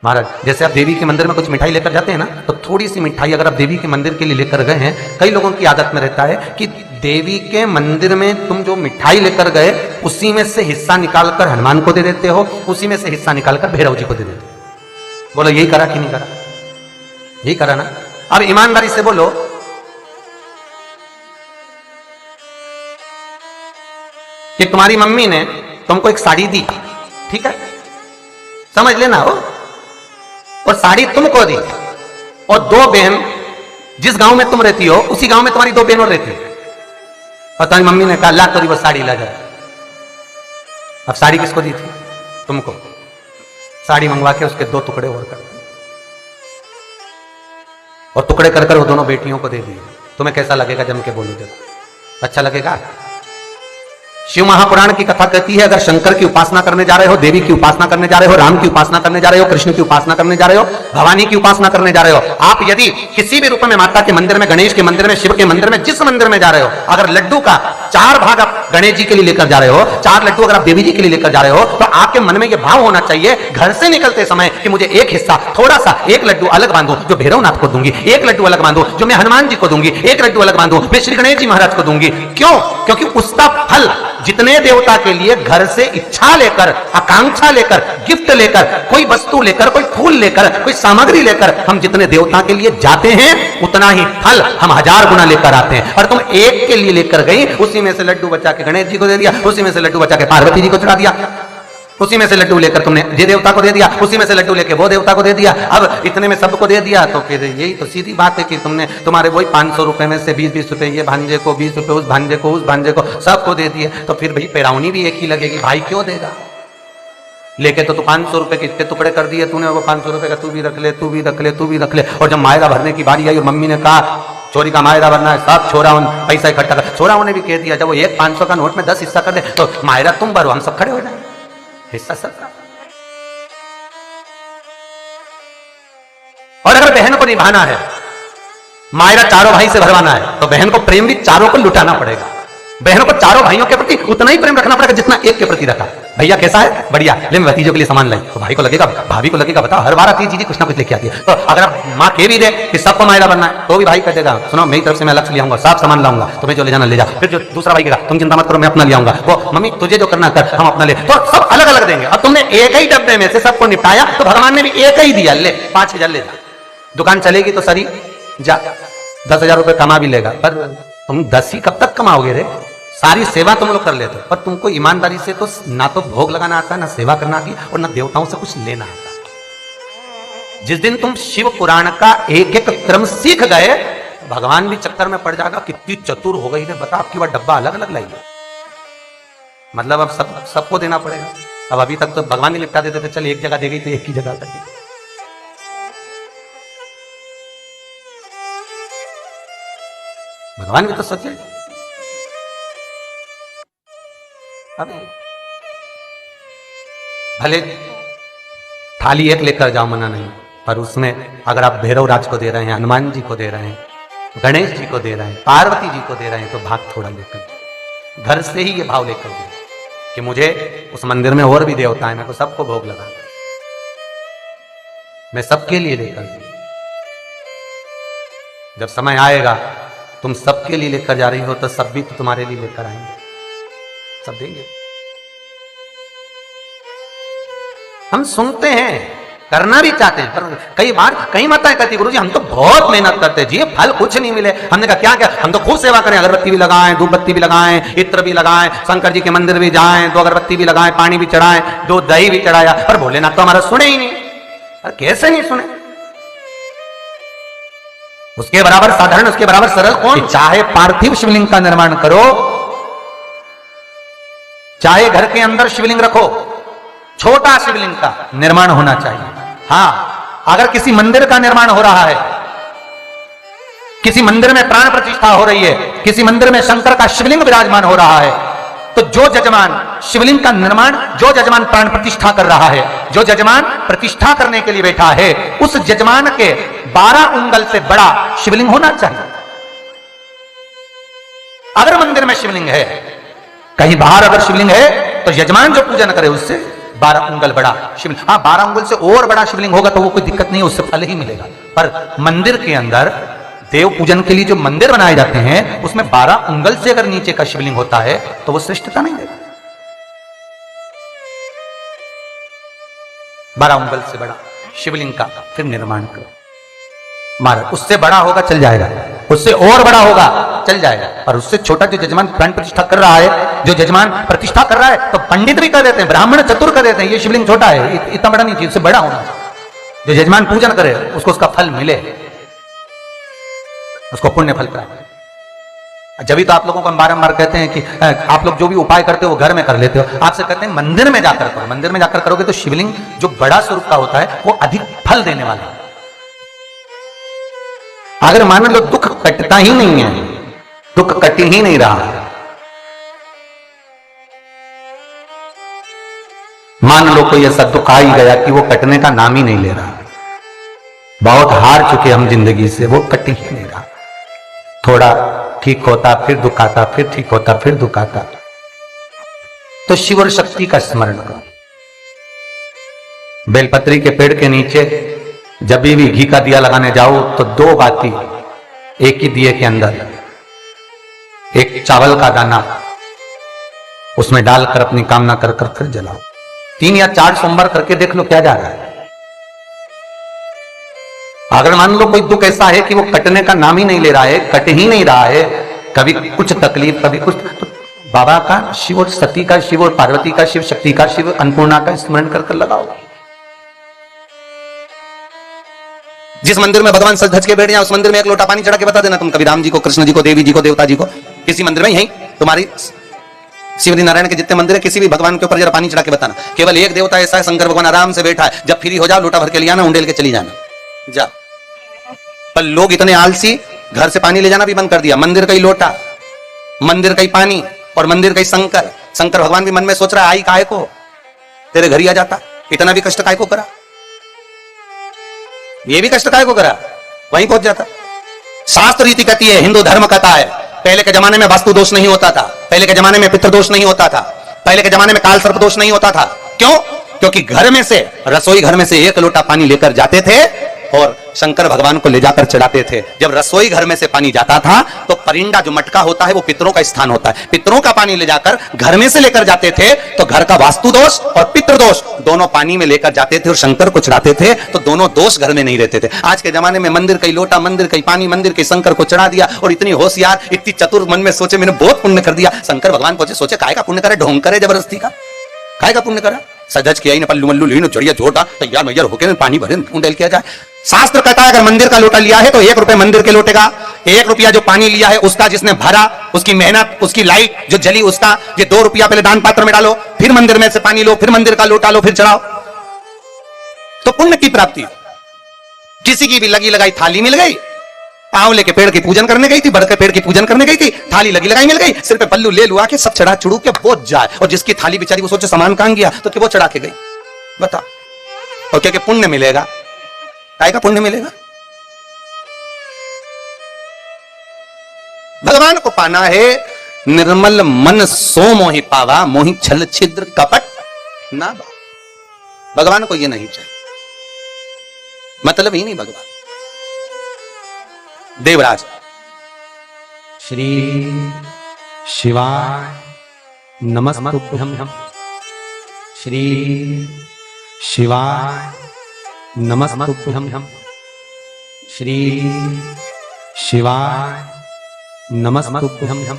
महाराज जैसे आप देवी के मंदिर में कुछ मिठाई लेकर जाते हैं ना, तो थोड़ी सी मिठाई अगर आप देवी के मंदिर के लिए लेकर गए हैं, कई लोगों की आदत में रहता है कि देवी के मंदिर में तुम जो मिठाई लेकर गए उसी में से हिस्सा निकालकर हनुमान को दे देते हो, उसी में से हिस्सा निकालकर भैरव जी को दे देते हो। बोलो यही करा कि नहीं करा? यही करा ना। अब ईमानदारी से बोलो, कि तुम्हारी मम्मी ने तुमको एक साड़ी दी, ठीक है, समझ लेना हो, और साड़ी तुमको दी, और दो बहन जिस गांव में तुम रहती हो उसी गांव में तुम्हारी दो बहन और रहती है, और तुम्हारी मम्मी ने कहा ला तेरी वो साड़ी ला जाए। अब साड़ी किसको दी थी? तुमको। साड़ी मंगवा के उसके दो टुकड़े और कर, और टुकड़े कर कर वो दोनों बेटियों को दे दिए। तुम्हें कैसा लगेगा जम के बोलोगे? अच्छा लगेगा? शिव महापुराण की कथा कहती है, अगर शंकर की उपासना करने जा रहे हो, देवी की उपासना करने जा रहे हो, राम की उपासना करने जा रहे हो, कृष्ण की उपासना करने जा रहे हो, भवानी की उपासना करने जा रहे हो, आप यदि किसी भी रूप में माता के मंदिर में, गणेश के मंदिर में, शिव के मंदिर में, जिस मंदिर में जा रहे हो, अगर लड्डू का 4 भाग आप गणेश जी के लिए लेकर जा रहे हो, 4 लड्डू अगर आप देवी जी के लिए लेकर जा रहे हो, तो आपके मन में यह भाव होना चाहिए घर से निकलते समय कि मुझे एक हिस्सा, थोड़ा सा, एक लड्डू अलग बांधो जो भैरवनाथ को दूंगी, एक लड्डू अलग बांधो जो मैं हनुमान जी को दूंगी, एक लड्डू अलग बांधो मैं श्री गणेश जी महाराज को दूंगी। क्यों? क्योंकि उसका फल जितने देवता के लिए घर से इच्छा लेकर, आकांक्षा लेकर, गिफ्ट लेकर, कोई वस्तु लेकर, कोई फूल लेकर, कोई सामग्री लेकर हम जितने देवता के लिए जाते हैं, उतना ही फल हम 1000 गुना लेकर आते हैं। और तुम एक के लिए लेकर गई, उसी में से लड्डू बचा के गणेश जी को दे दिया, उसी में से लड्डू बचा के पार्वती जी को चढ़ा दिया, उसी में से लड्डू लेकर तुमने ये देवता को दे दिया, उसी में से लड्डू लेकर वो देवता को दे दिया। अब इतने में सबको दे दिया, तो फिर यही तो सीधी बात है कि तुमने तुम्हारे वही 500 रुपए में से 20-20 रुपए ये भांजे को, 20 रुपए उस भांजे को, उस भांजे को, सबको दे दिए। तो फिर भाई पैरावनी भी एक ही लगेगी, भाई क्यों देगा? लेके तो 500 रुपए के इतने टुकड़े कर दिए तूने, वो 500 रुपए का तू भी रख ले, तू भी रख ले, तू भी रख ले। और जब मायरा भरने की बारी आई और मम्मी ने कहा चोरी का मायरा भरना है, सब छोरा पैसा इकट्ठा कर, छोराओं ने भी कह दिया जब वो एक 500 का नोट में 10 हिस्सा कर दे तो मायरा तुम भरो, हम सब खड़े हो जाए, हिस्सा सबका। और अगर बहन को निभाना है, मायरा चारों भाई से भरवाना है, तो बहन को प्रेम भी चारों को लुटाना पड़ेगा। बहन को चारों भाइयों के प्रति उतना ही प्रेम रखना पड़ेगा जितना एक के प्रति रखा। भैया कैसा है? बढ़िया, ले मैं भतीजों के लिए सामान लाई, तो भाई को लगेगा, भाभी को लगेगा, बताओ हर बार आती है चीजें कुछ ना कुछ लेके आती है। तो अगर आप माँ कह भी दे कि सबको मायरा बनना है, तो भी भाई कह देगा सुनो मेरी तरफ से मैं अलग से ले आऊंगा, सब सामान लाऊंगा, तुम्हें जो ले जाना ले जा। फिर जो दूसरा भाई कहेगा तुम चिंता मत करो मैं अपना ले आऊंगा, वो मम्मी तुझे जो करना कर, हम अपना ले, तो सब अलग अलग देंगे। अब तुमने एक ही डब्बे में से सबको निपटाया, तो भगवान ने भी एक ही दिया, ले 5000 ले जा। दुकान चलेगी तो सरी जा 10,000 रुपए कमा भी लेगा, पर तुम 10 ही कब तक कमाओगे रे? सारी सेवा तुम लोग कर लेते हो, पर तुमको ईमानदारी से तो ना तो भोग लगाना आता, ना सेवा करना आती, और ना देवताओं से कुछ लेना आता। जिस दिन तुम शिव पुराण का एक एक क्रम सीख गए, भगवान भी चक्कर में पड़ जाएगा कितनी चतुर हो गई है, बता आपकी बार डब्बा अलग अलग लाई है, मतलब अब सबको देना पड़ेगा। अब अभी तक तो भगवान ही निपटा देते थे, चल एक जगह दे गई तो एक ही जगह कर दी। भगवान भी तो सोचे, भले थाली एक लेकर जाओ मना नहीं, पर उसमें अगर आप भैरव राज को दे रहे हैं, हनुमान जी को दे रहे हैं, गणेश जी को दे रहे हैं, पार्वती जी को दे रहे हैं, तो भाग थोड़ा लेकर घर से ही ये भाव लेकर दे कि मुझे उस मंदिर में और भी देवता है, मेरे को सबको भोग लगा, मैं सबके लिए लेकर दूं। जब समय आएगा तुम सबके लिए लेकर जा रही हो, तो सब भी तो तुम्हारे लिए लेकर आएंगे, सब देंगे। हम सुनते हैं, करना भी चाहते हैं, पर कई बार कई माताएं कहती गुरुजी हम तो बहुत मेहनत करते हैं जी, फल कुछ नहीं मिले। हमने कहा क्या क्या, हम तो खूब सेवा करें, अगरबत्ती भी लगाएं, धूप बत्ती भी लगाएं, इत्र भी लगाएं, शंकर जी के मंदिर भी जाएं, 2 अगरबत्ती भी लगाएं, पानी भी चढ़ाएं, 2 दही भी चढ़ाया, पर भोलेनाथ तो हमारा सुने ही नहीं। और कैसे नहीं सुने? उसके बराबर साधारण, उसके बराबर सरल कौन? चाहे पार्थिव शिवलिंग का निर्माण करो, चाहे घर के अंदर शिवलिंग रखो, छोटा शिवलिंग का निर्माण होना चाहिए। हाँ, अगर किसी मंदिर का निर्माण हो रहा है, किसी मंदिर में प्राण प्रतिष्ठा हो रही है, किसी मंदिर में शंकर का शिवलिंग विराजमान हो रहा है, तो जो जजमान शिवलिंग का निर्माण, जो जजमान प्राण प्रतिष्ठा कर रहा है, जो जजमान प्रतिष्ठा करने के लिए बैठा है, उस जजमान के 12 उंगल से बड़ा शिवलिंग होना चाहिए। अगर मंदिर में शिवलिंग है, कहीं बाहर अगर शिवलिंग है, तो यजमान जो पूजन करे उससे 12 उंगल बड़ा शिवलिंग। हाँ, 12 उंगल से और बड़ा शिवलिंग होगा तो वो कोई दिक्कत नहीं है, उससे फल ही मिलेगा। पर मंदिर के अंदर देव पूजन के लिए जो मंदिर बनाए जाते हैं उसमें 12 उंगल से अगर नीचे का शिवलिंग होता है तो वो श्रेष्ठता नहीं देगा। 12 उंगल से बड़ा शिवलिंग का फिर निर्माण करो महाराज। उससे बड़ा होगा चल जाएगा, उससे और बड़ा होगा चल जाएगा, और उससे छोटा जो जजमान प्राण प्रतिष्ठा कर रहा है, जो जजमान प्रतिष्ठा कर रहा है तो पंडित भी कर देते हैं, ब्राह्मण चतुर कर देते हैं, ये शिवलिंग छोटा है, इतना बड़ा नहीं चाहिए, उससे बड़ा होना चाहिए। जो जजमान पूजन करे उसको उसका फल मिले, उसको पुण्य फल प्राप्त। जब भी तो आप लोगों को हम बारंबार कहते हैं कि आप लोग जो भी उपाय करते हो वो घर में कर लेते हो, आपसे कहते हैं मंदिर में जाकर करो। मंदिर में जाकर करोगे तो शिवलिंग जो बड़ा स्वरूप का होता है वो अधिक फल देने वाला है। अगर मान लो दुख कटता ही नहीं है, दुख कट ही नहीं रहा, मान लो कोई ऐसा दुख आ ही गया कि वो कटने का नाम ही नहीं ले रहा, बहुत हार चुके हम जिंदगी से, वो कट ही नहीं रहा, थोड़ा ठीक होता फिर दुख आता, फिर ठीक होता फिर दुख आता, तो शिव और शक्ति का स्मरण करो। बेलपत्री के पेड़ के नीचे जब भी घी का दिया लगाने जाओ तो 2 बाती एक ही दिए के अंदर, एक चावल का दाना उसमें डालकर अपनी कामना कर कर फिर जलाओ। 3 या 4 सोमवार करके देख लो क्या जा रहा है। अगर मान लो कोई दुख ऐसा है कि वो कटने का नाम ही नहीं ले रहा है, कट ही नहीं रहा है, कभी कुछ तकलीफ कभी कुछ, तो बाबा का शिव और सती का शिव और पार्वती का शिव, शक्ति का शिव, अन्नपूर्णा का स्मरण कर कर लगाओ। जिस मंदिर में भगवान सज धज के बैठ जाए उस मंदिर में 1 लोटा पानी चढ़ा के बता देना तुम, कभी राम जी को, कृष्ण जी को, देवी जी को, देवता जी को, किसी मंदिर में, यही तुम्हारी शिवजी नारायण के जितने मंदिर है किसी भी भगवान के ऊपर जरा पानी चढ़ा के बताना। केवल एक देवता ऐसा है, शंकर भगवान आराम से बैठा है, जब फ्री हो जाओ लोटा भर के ले आना, उंडेल के चली जाना जा। पर लोग इतने आलसी, घर से पानी ले जाना भी बंद कर दिया। मंदिर का ही लोटा, मंदिर का ही पानी और मंदिर का ही शंकर। शंकर भगवान भी मन में सोच रहा है आई काहे को, तेरे घर ही आ जाता, इतना भी कष्ट काहे को करा, ये भी कष्ट काहे को करा, वहीं पहुंच जाता। शास्त्र रीति कहती है, हिंदू धर्म कहता है, पहले के जमाने में वास्तु दोष नहीं होता था, पहले के जमाने में पितृ दोष नहीं होता था, पहले के जमाने में काल सर्प दोष नहीं होता था। क्यों? क्योंकि घर में से, रसोई घर में से 1 लोटा पानी लेकर जाते थे और शंकर भगवान को ले जाकर चढ़ाते थे। जब रसोई घर में से पानी जाता था तो परिंदा जो मटका होता है वो पितरों का स्थान होता है, पितरों का पानी ले जाकर घर में से लेकर जाते थे तो घर का वास्तु दोष और पितृ दोष दोनों पानी में लेकर जाते थे और शंकर को चढ़ाते थे, तो दोनों दोष घर में नहीं रहते थे। आज के जमाने में मंदिर का ही लोटा, मंदिर का ही पानी, मंदिर के शंकर को चढ़ा दिया, और इतनी होशियार, इतनी चतुर, मन में सोचे मैंने बहुत पुण्य कर दिया। शंकर भगवान पहुंचे, सोचे काय का पुण्य करे, ढोंग करे जबरदस्ती का, काय का पुण्य करा, सजज किया ही ना, पल्लू मल्लू ली चढ़िया झोटा तैयार मैयार होकर पानी भरे उंडेल किया जाए। शास्त्र कहता है अगर मंदिर का लोटा लिया है तो 1 रुपए मंदिर के लोटे का, 1 रुपया जो पानी लिया है उसका, जिसने भरा, उसकी मेहनत, उसकी लाइट जो जली उसका, ये 2 रुपया पहले दान पात्र में डालो, फिर मंदिर में से पानी लो, फिर मंदिर का लोटा लो, फिर चढ़ाओ, तो पुण्य की प्राप्ति। किसी की भी लगी लगाई थाली मिल गई, आंवले के पेड़ की पूजन करने गई थी, बड़ के पेड़ की पूजन करने गई थी, थाली लगी लगाई मिल गई, सिर पे पल्लू ले लुआ के सब चढ़ा चढ़ू के बोझ जाए, और जिसकी थाली बेचारी वो सोचे सामान कहां गया, तो वो चढ़ा के गई, बता, और क्या पुण्य मिलेगा, काय का पुण्य मिलेगा। भगवान को पाना है, निर्मल मन सो मोहि पावा, मोहि छल छिद्र कपट ना बा। भगवान को ये नहीं चाहिए, मतलब ही नहीं भगवान। देवराज श्री शिवाय नमस्तुभ्यं, श्री शिवाय नमस्तुभ्यं, श्री शिवाय नमस्तुभ्यं।